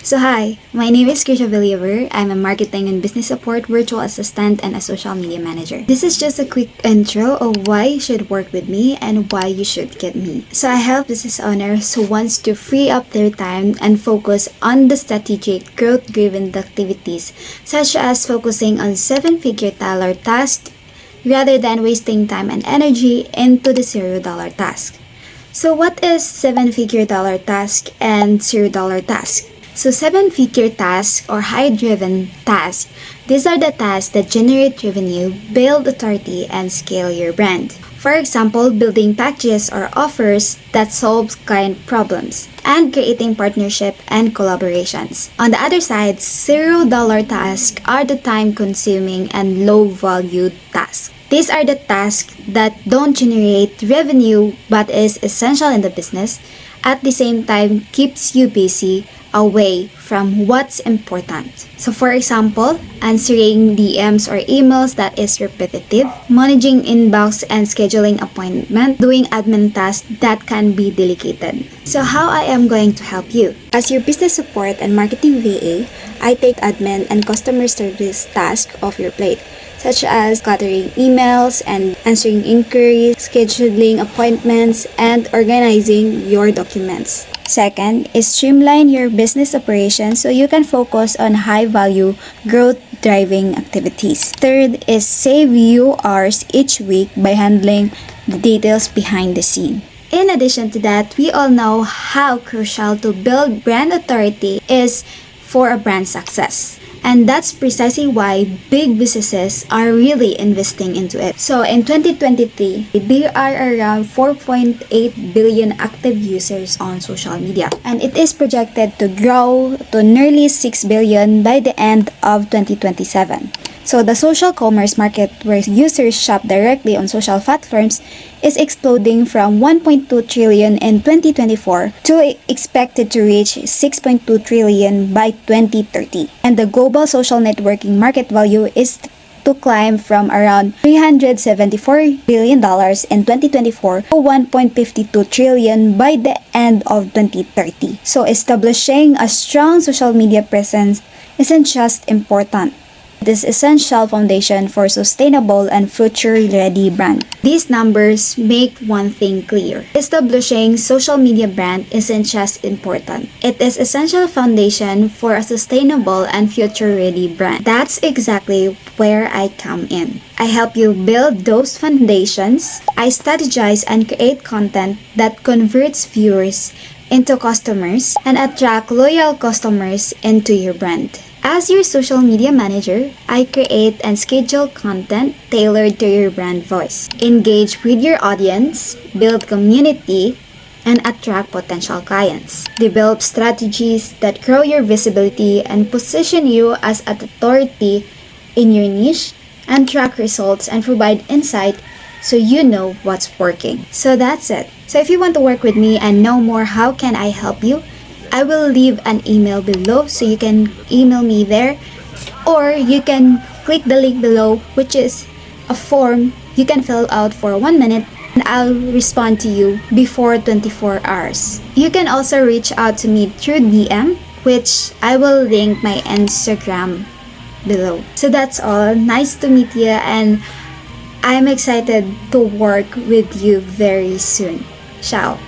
So hi, my name is Krisha Villaver. I'm a marketing and business support virtual assistant and a social media manager. This is just a quick intro of why you should work with me and why you should get me. So I help business owners who wants to free up their time and focus on the strategic growth-driven activities such as focusing on seven-figure dollar tasks rather than wasting time and energy into the $0 task. So what is seven-figure dollar task and $0 task? So seven-figure tasks or high-driven tasks, these are the tasks that generate revenue, build authority, and scale your brand. For example, building packages or offers that solve client problems, and creating partnership and collaborations. On the other side, $0 tasks are the time-consuming and low-value tasks. These are the tasks that don't generate revenue but is essential in the business, at the same time keeps you busy away from what's important. So for example, answering DMs or emails that is repetitive, managing inbox and scheduling appointment, doing admin tasks that can be delegated. So how I am going to help you? As your business support and marketing VA, I take admin and customer service tasks off your plate, such as cluttering emails and answering inquiries, scheduling appointments, and organizing your documents. Second is streamline your business operations so you can focus on high-value, growth-driving activities. Third is save you hours each week by handling the details behind the scene. In addition to that, we all know how crucial to build brand authority is for a brand success. And that's precisely why big businesses are really investing into it. So in 2023, there are around 4.8 billion active users on social media. And it is projected to grow to nearly 6 billion by the end of 2027. So the social commerce market where users shop directly on social platforms is exploding from 1.2 trillion in 2024 to expected to reach 6.2 trillion by 2030. And the global social networking market value is to climb from around $374 billion in 2024 to 1.52 trillion by the end of 2030. So establishing a strong social media presence isn't just important. This essential foundation for sustainable and future-ready brand. These numbers make one thing clear. Establishing social media brand isn't just important. It is essential foundation for a sustainable and future-ready brand. That's exactly where I come in. I help you build those foundations. I strategize and create content that converts viewers into customers and attract loyal customers into your brand. As your social media manager, I create and schedule content tailored to your brand voice. Engage with your audience, build community, and attract potential clients. Develop strategies that grow your visibility and position you as an authority in your niche, and track results and provide insight so you know what's working. So that's it. So if you want to work with me and know more how can I help you, I will leave an email below so you can email me there, or you can click the link below, which is a form you can fill out for 1 minute and I'll respond to you before 24 hours. You can also reach out to me through DM, which I will link my Instagram below. So that's all. Nice to meet you, and I'm excited to work with you very soon. Ciao.